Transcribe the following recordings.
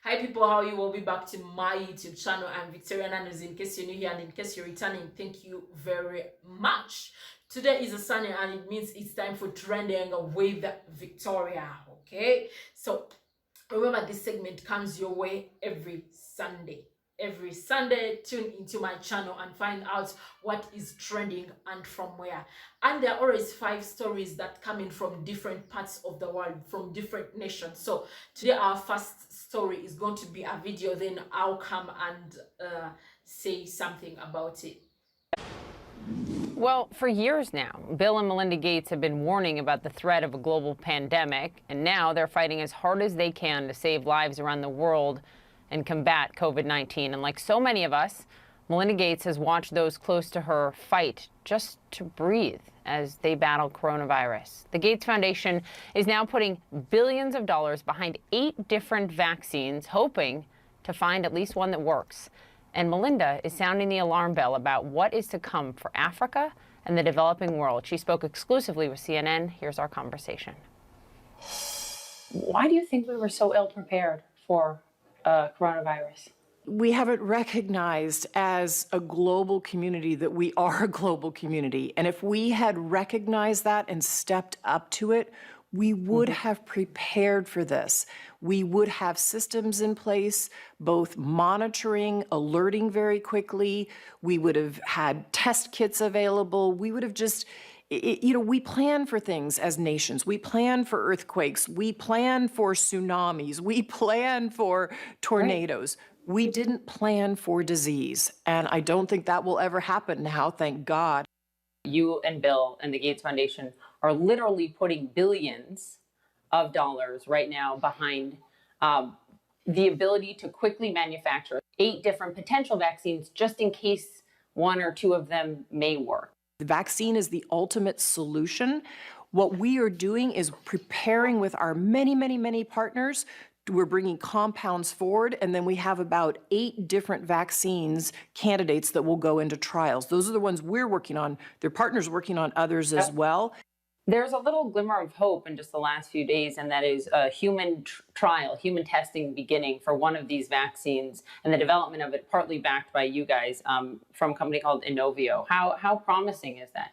Hi people, how are you? Welcome back to my YouTube channel. I'm Victoria Nanos. In case you're new here and in case you're returning, thank you very much. Today is a Sunday and it means it's time for trending with Victoria. Okay, so remember this segment comes your way every Sunday. Every Sunday, tune into my channel and find out what is trending and from where. And there are always 5 stories that come in from different parts of the world, from different nations. So today our first story is going to be a video, then I'll come and say something about it. Well, for years now, Bill and Melinda Gates have been warning about the threat of a global pandemic, and now they're fighting as hard as they can to save lives around the world and combat COVID-19. And like so many of us, Melinda Gates has watched those close to her fight just to breathe as they battle coronavirus. The Gates Foundation is now putting billions of dollars behind 8 different vaccines, hoping to find at least one that works. And Melinda is sounding the alarm bell about what is to come for Africa and the developing world. She spoke exclusively with CNN. Here's our conversation. Why do you think we were so ill prepared for coronavirus? We haven't recognized as a global community that we are a global community. And if we had recognized that and stepped up to it, we would have prepared for this. We would have systems in place, both monitoring, alerting very quickly. We would have had test kits available. We would have just, we plan for things as nations. We plan for earthquakes. We plan for tsunamis. We plan for tornadoes. Right. We didn't plan for disease. And I don't think that will ever happen now, thank God. You and Bill and the Gates Foundation are literally putting billions of dollars right now behind the ability to quickly manufacture 8 different potential vaccines just in case 1 or 2 of them may work. The vaccine is the ultimate solution. What we are doing is preparing with our many partners. We're bringing compounds forward, and then we have about 8 different vaccines candidates that will go into trials. Those are the ones we're working on. Their partners working on others as well. There's a little glimmer of hope in just the last few days, and that is a human trial, human testing beginning for one of these vaccines, and the development of it partly backed by you guys from a company called Inovio. How promising is that?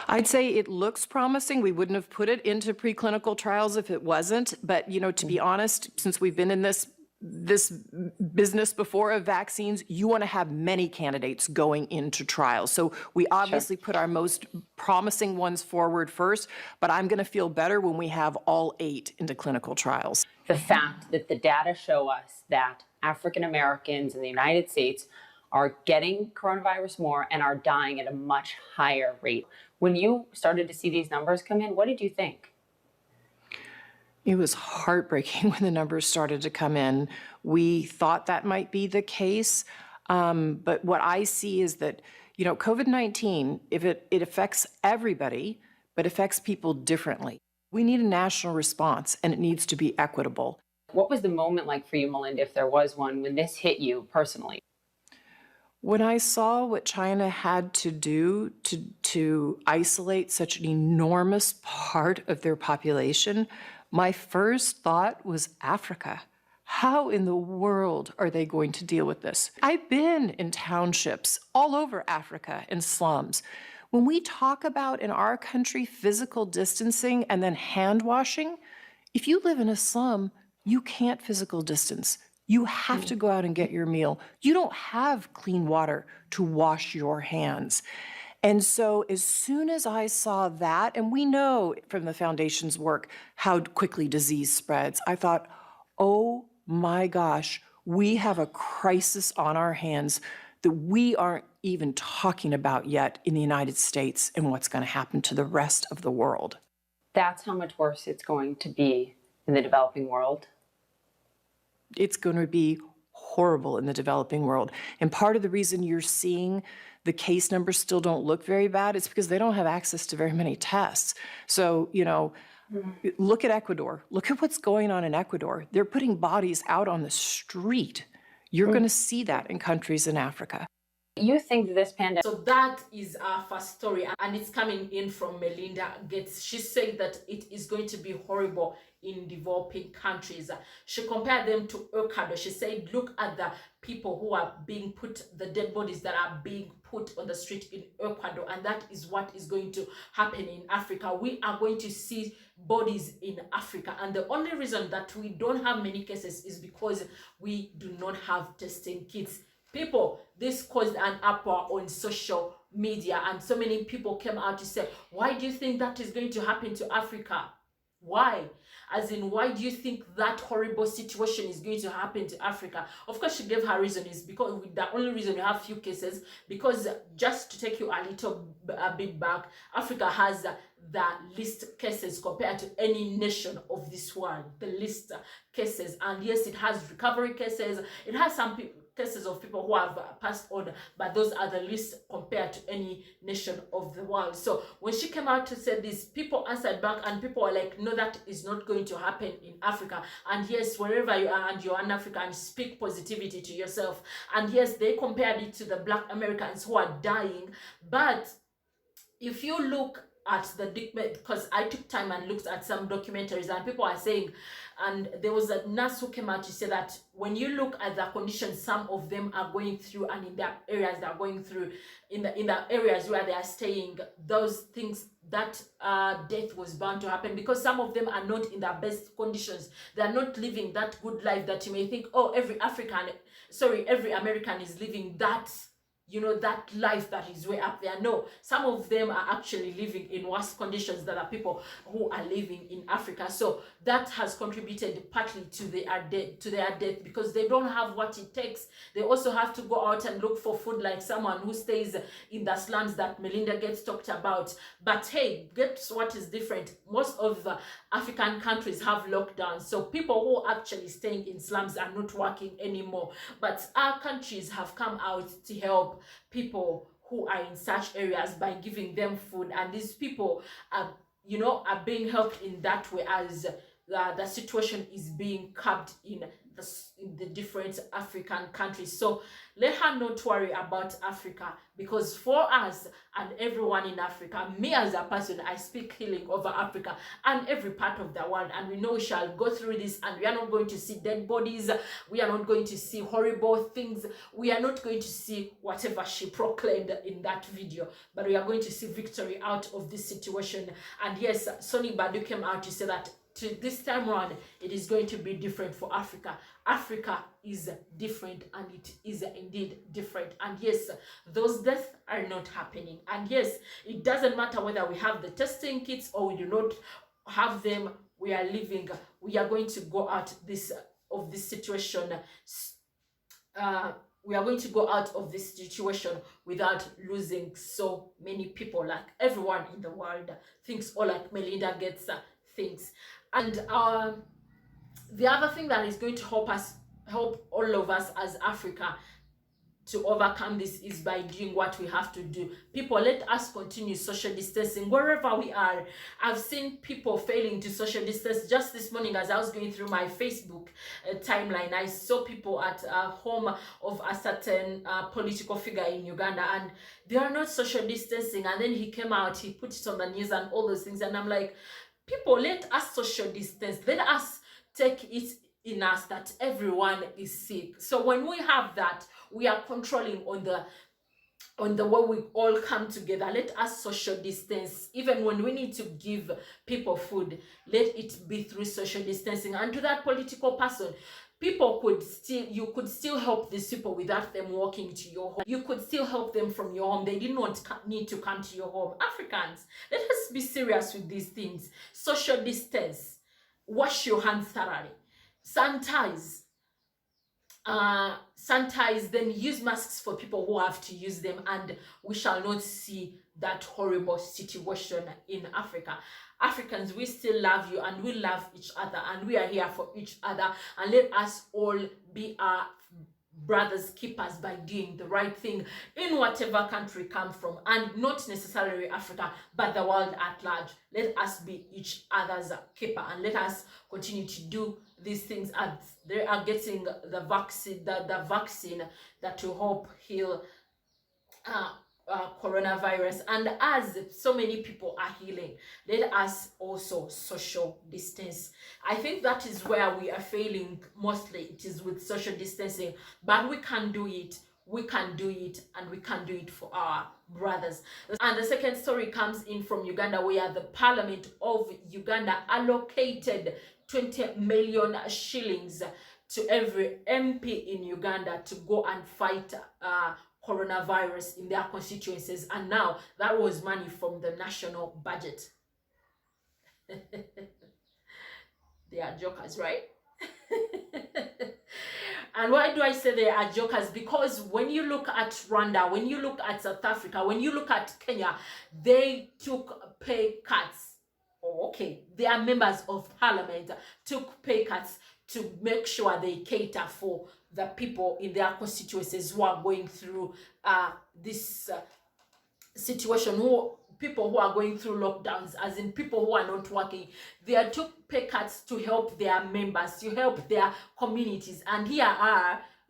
I'd say it looks promising. We wouldn't have put it into preclinical trials if it wasn't. But, to be honest, since we've been in this business before of vaccines, you want to have many candidates going into trials. So we obviously put our most promising ones forward first, but I'm going to feel better when we have all 8 into clinical trials. The fact that the data show us that African Americans in the United States are getting coronavirus more and are dying at a much higher rate. When you started to see these numbers come in, what did you think? It was heartbreaking when the numbers started to come in. We thought that might be the case, but what I see is that, COVID-19, if it affects everybody, but affects people differently. We need a national response, and it needs to be equitable. What was the moment like for you, Melinda, if there was one, when this hit you personally? When I saw what China had to do to isolate such an enormous part of their population, my first thought was Africa. How in the world are they going to deal with this? I've been in townships all over Africa in slums. When we talk about in our country physical distancing and then hand washing, if you live in a slum, you can't physical distance. You have to go out and get your meal. You don't have clean water to wash your hands. And so as soon as I saw that, and we know from the foundation's work how quickly disease spreads, I thought, oh my gosh, we have a crisis on our hands that we aren't even talking about yet in the United States and what's going to happen to the rest of the world. That's how much worse it's going to be in the developing world. It's going to be horrible in the developing world. And part of the reason you're seeing the case numbers still don't look very bad is because they don't have access to very many tests. So, look at Ecuador. Look at what's going on in Ecuador. They're putting bodies out on the street. You're going to see that in countries in Africa. You think this pandemic... So that is our first story, and it's coming in from Melinda Gates. She said that it is going to be horrible in developing countries. She compared them to Ecuador. She said, look at the people who are being put, the dead bodies that are being put on the street in Ecuador, and that is what is going to happen in Africa. We are going to see bodies in Africa, and the only reason that we don't have many cases is because we do not have testing kits. People, this caused an uproar on social media, and so many people came out to say, why do you think that is going to happen to Africa? Why? As in, why do you think that horrible situation is going to happen to Africa? Of course, she gave her reason is because the only reason we have few cases, because just to take you a bit back, Africa has the least cases compared to any nation of this world, the least cases. And yes, it has recovery cases, it has some cases of people who have passed on, but those are the least compared to any nation of the world. So when she came out to say this, people answered back, and people were like, no, that is not going to happen in Africa. And yes, wherever you are and you're an African, speak positivity to yourself. And yes, they compared it to the Black Americans who are dying. But if you look at the, because I took time and looked at some documentaries, and people are saying, and there was a nurse who came out to say that when you look at the conditions some of them are going through, and in the areas they are going through, in the areas where they are staying, those things, that death was bound to happen, because some of them are not in their best conditions. They are not living that good life that you may think, oh, every American is living that, you know, that life that is way up there. No, some of them are actually living in worse conditions than the people who are living in Africa. So that has contributed partly to their death, because they don't have what it takes. They also have to go out and look for food, like someone who stays in the slums that Melinda Gates talked about. But hey, guess what is different? Most of the African countries have lockdowns, so people who are actually staying in slums are not working anymore. But our countries have come out to help people who are in such areas by giving them food, and these people are, you know, are being helped in that way, as the situation is being curbed in the different African countries. So let her not worry about Africa, because for us and everyone in Africa, me as a person, I speak healing over Africa and every part of the world, and we know we shall go through this, and we are not going to see dead bodies, we are not going to see horrible things, we are not going to see whatever she proclaimed in that video, but we are going to see victory out of this situation. And yes, Sonny Badu came out to say that this time around, it is going to be different for Africa. Africa is different, and it is indeed different. And yes, those deaths are not happening. And yes, it doesn't matter whether we have the testing kits or we do not have them. We are living. We are going to go out of this situation. We are going to go out of this situation without losing so many people, like everyone in the world thinks, or like Melinda Gates thinks. And the other thing that is going to help all of us as Africa to overcome this is by doing what we have to do. People, let us continue social distancing wherever we are. I've seen people failing to social distance. Just this morning, as I was going through my Facebook timeline, I saw people at home of a certain political figure in Uganda, and they are not social distancing. And then he came out, he put it on the news and all those things, and I'm like, people, let us social distance. Let us take it in us that everyone is sick. So when we have that, we are controlling on the way we all come together. Let us social distance. Even when we need to give people food, let it be through social distancing. And to that political person, you could still help these people without them walking to your home. You could still help them from your home. They did not need to come to your home. Africans, let us be serious with these things. Social distance. Wash your hands thoroughly. Sanitize. Then use masks for people who have to use them, and we shall not see that horrible situation in Africa. Africans, we still love you, and we love each other, and we are here for each other, and let us all be our brothers keepers by doing the right thing in whatever country we come from, and not necessarily Africa, but the world at large. Let us be each other's keeper, and let us continue to do these things as they are getting the vaccine that will help heal coronavirus, and as so many people are healing, let us also social distance. I think that is where we are failing mostly. It is with social distancing, but we can do it. We can do it, and we can do it for our brothers. And the second story comes in from Uganda, where the Parliament of Uganda allocated 20 million shillings to every MP in Uganda to go and fight coronavirus in their constituencies. And now that was money from the national budget. They are jokers, right? And why do I say they are jokers? Because when you look at Rwanda, when you look at South Africa, when you look at Kenya, they took pay cuts. Oh, okay, their members of parliament took pay cuts to make sure they cater for the people in their constituencies who are going through this situation, people who are going through lockdowns, as in people who are not working. They took pay cuts to help their members, to help their communities. And here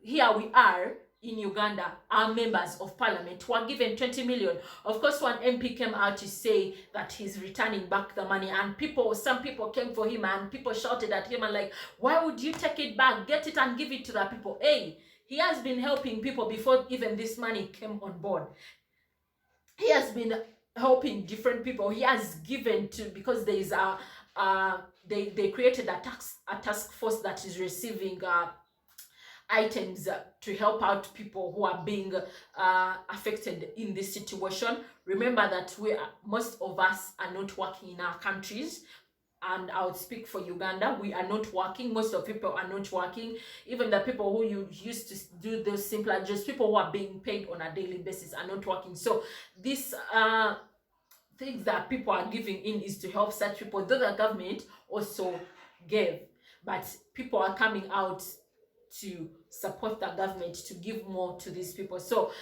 we are in Uganda, our members of parliament who are given 20 million. Of course, one MP came out to say that he's returning back the money, and some people came for him, and people shouted at him and like, why would you take it back? Get it and give it to the people. Hey, he has been helping people before even this money came on board. He has been helping different people. He has given to, because there is they created a task force that is receiving items to help out people who are being affected in this situation. Remember that most of us are not working in our countries. And I would speak for Uganda. We are not working. Most of people are not working. Even the people who you used to do those simpler jobs, people who are being paid on a daily basis, are not working. So this things that people are giving in is to help such people, though the government also gave. But people are coming out to support the government to give more to these people. So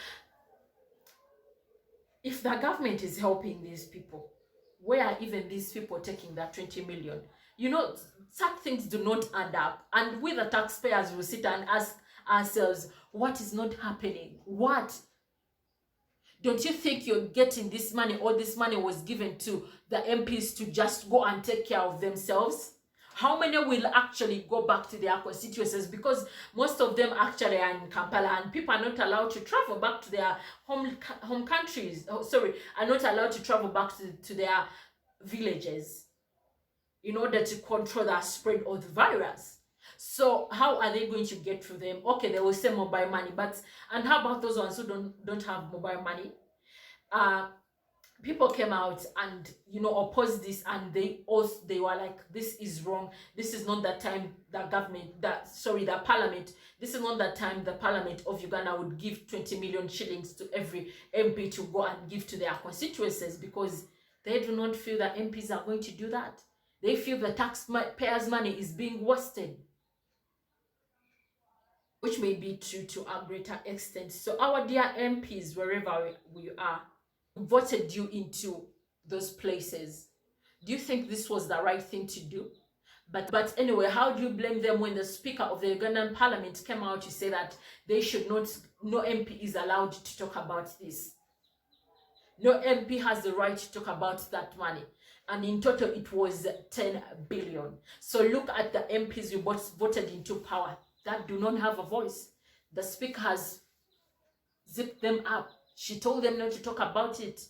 if the government is helping these people, where are even these people taking that 20 million? You know, such things do not add up. And we, the taxpayers, will sit and ask ourselves, what is not happening? What? Don't you think you're getting this money, or this money was given to the MPs to just go and take care of themselves? How many will actually go back to their constituencies? Because most of them actually are in Kampala, and people are not allowed to travel back to their home countries. Are not allowed to travel back to their villages in order to control the spread of the virus. So how are they going to get to them? Okay, they will say mobile money, and how about those ones who don't have mobile money? People came out and opposed this, and they were like, this is wrong. This is not the time the parliament, this is not the time the Parliament of Uganda would give 20 million shillings to every MP to go and give to their constituencies, because they do not feel that MPs are going to do that. They feel the taxpayers' money is being wasted, which may be true to a greater extent. So our dear MPs, wherever we are, voted you into those places. Do you think this was the right thing to do? But anyway, how do you blame them when the Speaker of the Ugandan Parliament came out to say that they should not, no MP is allowed to talk about this? No MP has the right to talk about that money. And in total, it was 10 billion. So look at the MPs you voted into power that do not have a voice. The Speaker has zipped them up. She told them not to talk about it.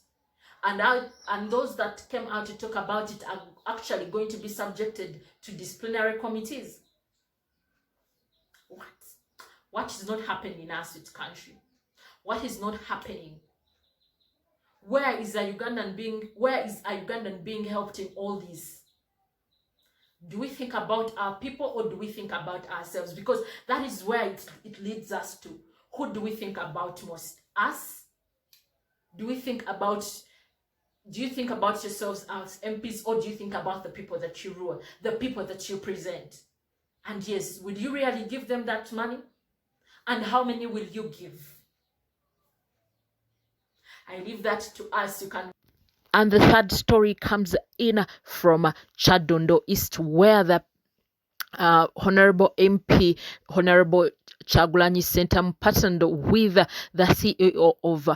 And those that came out to talk about it are actually going to be subjected to disciplinary committees. What is not happening in our sweet country? What is not happening? Where is a Ugandan being helped in all this? Do we think about our people, or do we think about ourselves? Because that is where it leads us to. Who do we think about most? Us? Do you think about yourselves as MPs, or do you think about the people that you rule, the people that you present? And yes, will you really give them that money? And how many will you give? I leave that to us. You can. And the third story comes in from Chadondo East, where the Honorable MP, Honorable Chagulanyi Sentamu, partnered with the CEO of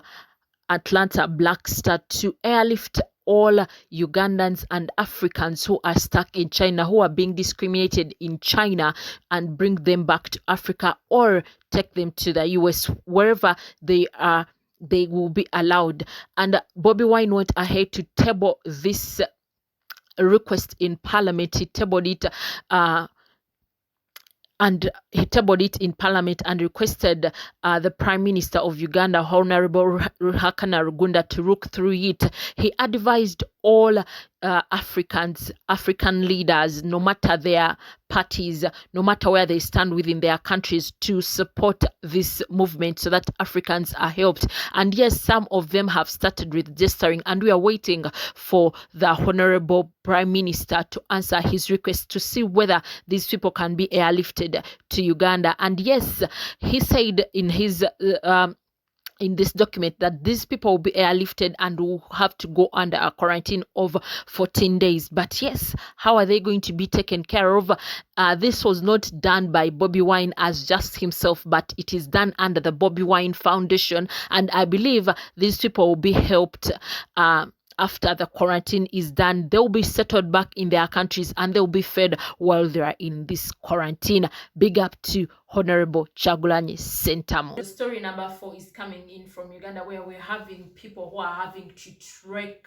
Atlanta Black Star to airlift all Ugandans and Africans who are stuck in China, who are being discriminated in China, and bring them back to Africa or take them to the US, wherever they are. They will be allowed. And Bobiwine went ahead to table this request in Parliament. He tabled it in Parliament and requested the Prime Minister of Uganda, Honorable Ruhakana Rugunda, to look through it. He advised all African leaders, no matter their parties, no matter where they stand within their countries, to support this movement so that Africans are helped. And yes, some of them have started registering, and we are waiting for the Honorable Prime Minister to answer his request to see whether these people can be airlifted to Uganda. And yes, he said in his in this document that these people will be airlifted and will have to go under a quarantine of 14 days. But yes, how are they going to be taken care of? This was not done by Bobiwine as just himself, but it is done under the Bobiwine Foundation. And I believe these people will be helped after the quarantine is done. They'll be settled back in their countries and they'll be fed while they are in this quarantine. Big up to Honorable Chagulanyi Sentamu. The story number 4 is coming in from Uganda, where we're having people who are having to trek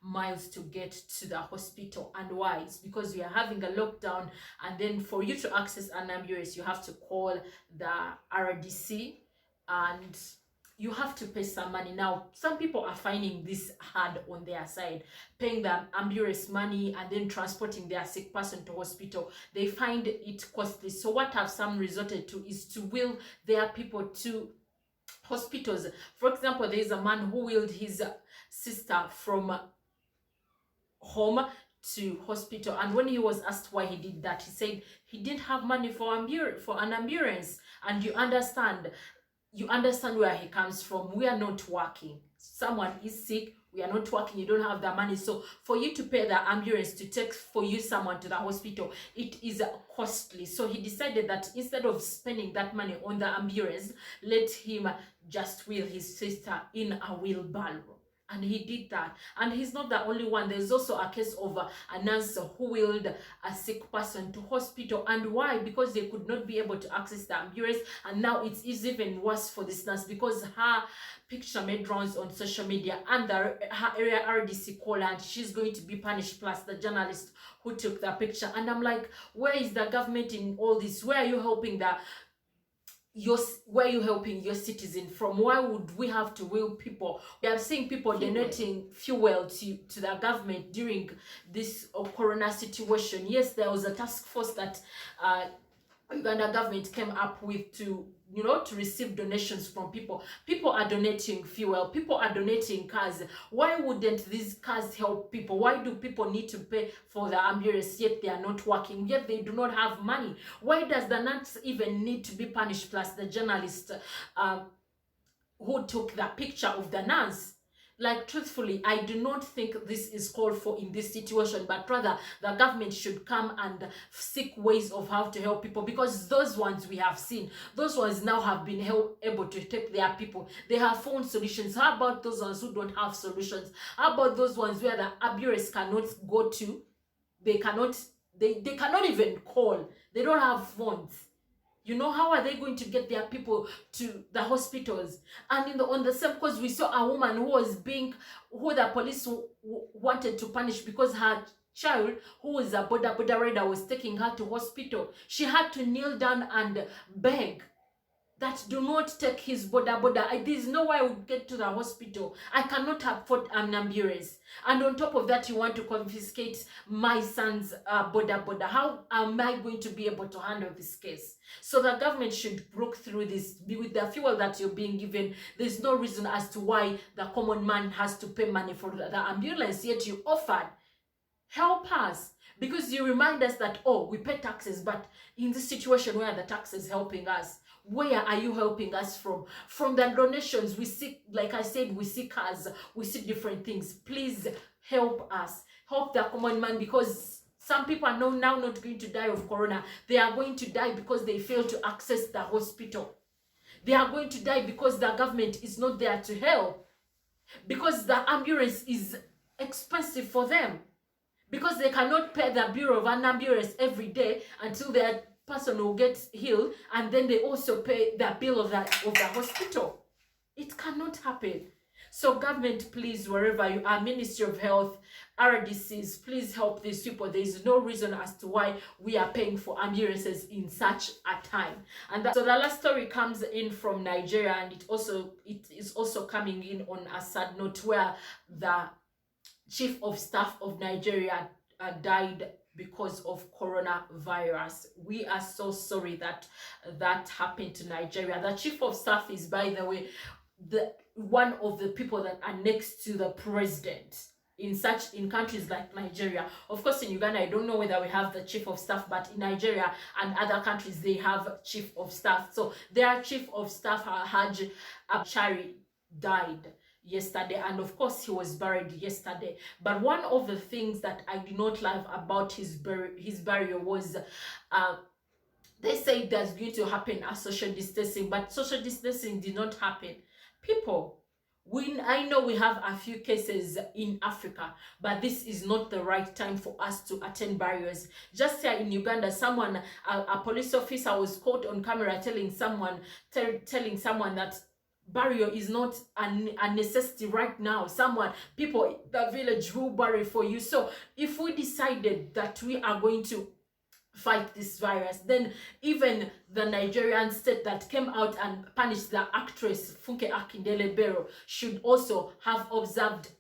miles to get to the hospital. And why? It's because we are having a lockdown, and then for you to access an ambulance, you have to call the RDC and you have to pay some money. Now, some people are finding this hard on their side, paying the ambulance money and then transporting their sick person to hospital. They find it costly. So what have some resorted to is to wheel their people to hospitals. For example, there is a man who wheeled his sister from home to hospital, and when he was asked why he did that, he said he didn't have money for an ambulance. And you understand where he comes from. We are not working. Someone is sick, we are not working, you don't have the money. So for you to pay the ambulance to take for you someone to the hospital, it is costly. So he decided that instead of spending that money on the ambulance, let him just wheel his sister in a wheelbarrow. And he did that. And he's not the only one. There's also a case of a nurse who wheeled a sick person to hospital. And why? Because they could not be able to access the ambulance. And now it's even worse for this nurse, because her picture made rounds on social media and her area RDC called, and she's going to be punished, plus the journalist who took the picture. And I'm like, where is the government in all this? Where are you helping where are you helping your citizen from? Why would we have to wheel people? We are seeing people donating fuel to the government during this corona situation. Yes, there was a task force that Uganda government came up with to receive donations from people. People are donating fuel. People are donating cars. Why wouldn't these cars help people? Why do people need to pay for the ambulance, yet they are not working, yet they do not have money? Why does the nurse even need to be punished, plus the journalist who took the picture of the nurse? Like, truthfully, I do not think this is called for in this situation, but rather the government should come and seek ways of how to help people, because those ones we have seen, those ones now have been able to take their people. They have found solutions. How about those ones who don't have solutions? How about those ones where the ambulance cannot go to? They cannot even call. They don't have phones. How are they going to get their people to the hospitals? And on the same cause, we saw a woman who the police wanted to punish because her child, who was a boda rider, was taking her to hospital. She had to kneel down and beg that do not take his boda. There's no way I would get to the hospital. I cannot afford an ambulance. And on top of that, you want to confiscate my son's boda. How am I going to be able to handle this case? So the government should look through this. With the fuel that you're being given, there's no reason as to why the common man has to pay money for the ambulance, yet you offered. Help us. Because you remind us that, we pay taxes, but in this situation where the tax is helping us, where are you helping us from? From the donations, we see, like I said, we see cars, we see different things. Please help us. Help the common man, because some people are now not going to die of corona. They are going to die because they fail to access the hospital. They are going to die because the government is not there to help. because the ambulance is expensive for them, because they cannot pay the bill of an ambulance every day until their person will get healed, and then they also pay the bill of the hospital. It cannot happen. So government, please, wherever you are, Ministry of Health, RDCs, please help these people. There is no reason as to why we are paying for ambulances in such a time. And so the last story comes in from Nigeria, and it is also coming in on a sad note, where the Chief of Staff of Nigeria died because of coronavirus. We are so sorry that that happened to Nigeria. The Chief of Staff is, by the way, one of the people that are next to the president in countries like Nigeria. Of course, in Uganda, I don't know whether we have the Chief of Staff, but in Nigeria and other countries, they have Chief of Staff. So their Chief of Staff, Haj Abchari, died yesterday, and of course he was buried yesterday. But one of the things that I did not love about his burial was they say there's going to happen a social distancing, but social distancing did not happen. People, I know we have a few cases in Africa, but this is not the right time for us to attend burials. Just here in Uganda, a police officer was caught on camera telling someone that burial is not a necessity right now. People in the village will bury for you. So if we decided that we are going to fight this virus, then even the Nigerian state that came out and punished the actress Funke Akindele-Bello should also have observed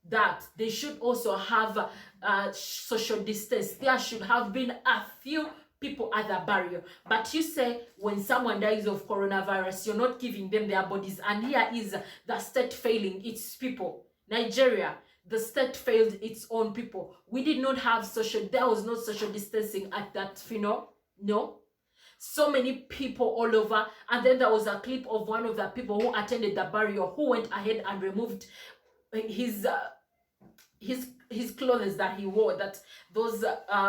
that. They should also have social distance. There should have been a few people at the burial. But you say when someone dies of coronavirus, you're not giving them their bodies. And here is the state failing its people. Nigeria, the state failed its own people. We did not have there was no social distancing at that funeral. No. So many people all over. And then there was a clip of one of the people who attended the burial who went ahead and removed his clothes that he wore, that those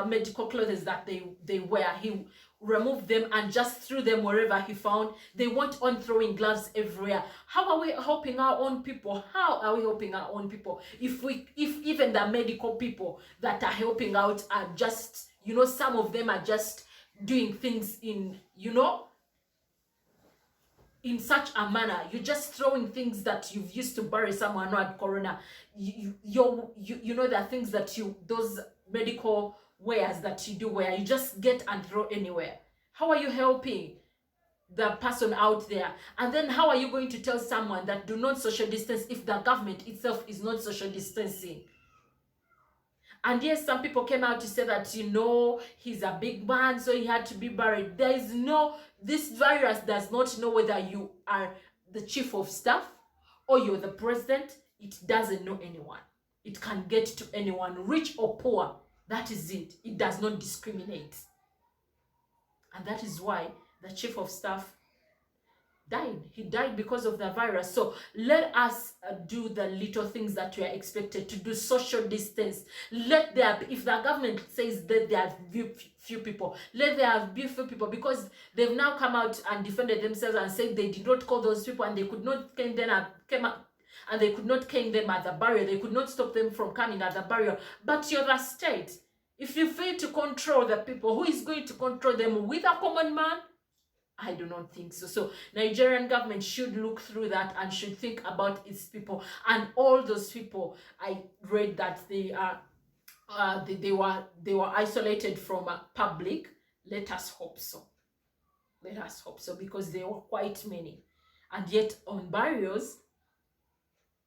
medical clothes that they wear. He removed them and just threw them wherever he found. They went on throwing gloves everywhere. How are we helping our own people? How are we helping our own people if even the medical people that are helping out are just, some of them are just doing things in such a manner? You're just throwing things that you've used to bury someone who had corona. There are things that those medical wares that you do where you just get and throw anywhere. How are you helping the person out there? And then how are you going to tell someone that do not social distance if the government itself is not social distancing? And yes, some people came out to say that, he's a big man, so he had to be buried. This virus does not know whether you are the chief of staff or you're the president. It doesn't know anyone. It can get to anyone, rich or poor. That is it. It does not discriminate. And that is why the chief of staff died. He died because of the virus. So let us do the little things that we are expected to do. Social distance. If the government says that there are few people, let there be few people, because they've now come out and defended themselves and said they did not call those people and they could not came and they could not cane them at the burial. They could not stop them from coming at the burial. But you're the state. If you fail to control the people, who is going to control them? With a common man? I do not think so. So Nigerian government should look through that and should think about its people. And all those people, I read that they were isolated from public. Let us hope so. Let us hope so, because there were quite many. And yet on burials,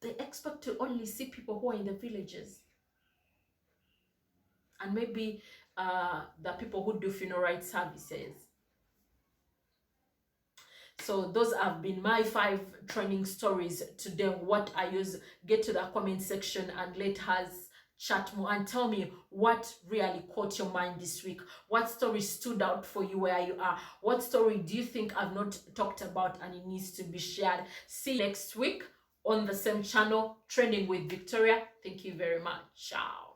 they expect to only see people who are in the villages. And maybe the people who do funeral rites services. So those have been my 5 trending stories today. What are yours? Get to the comment section and let us chat more and tell me what really caught your mind this week. What story stood out for you where you are? What story do you think I've not talked about and it needs to be shared? See you next week on the same channel, Trending with Victoria. Thank you very much. Ciao.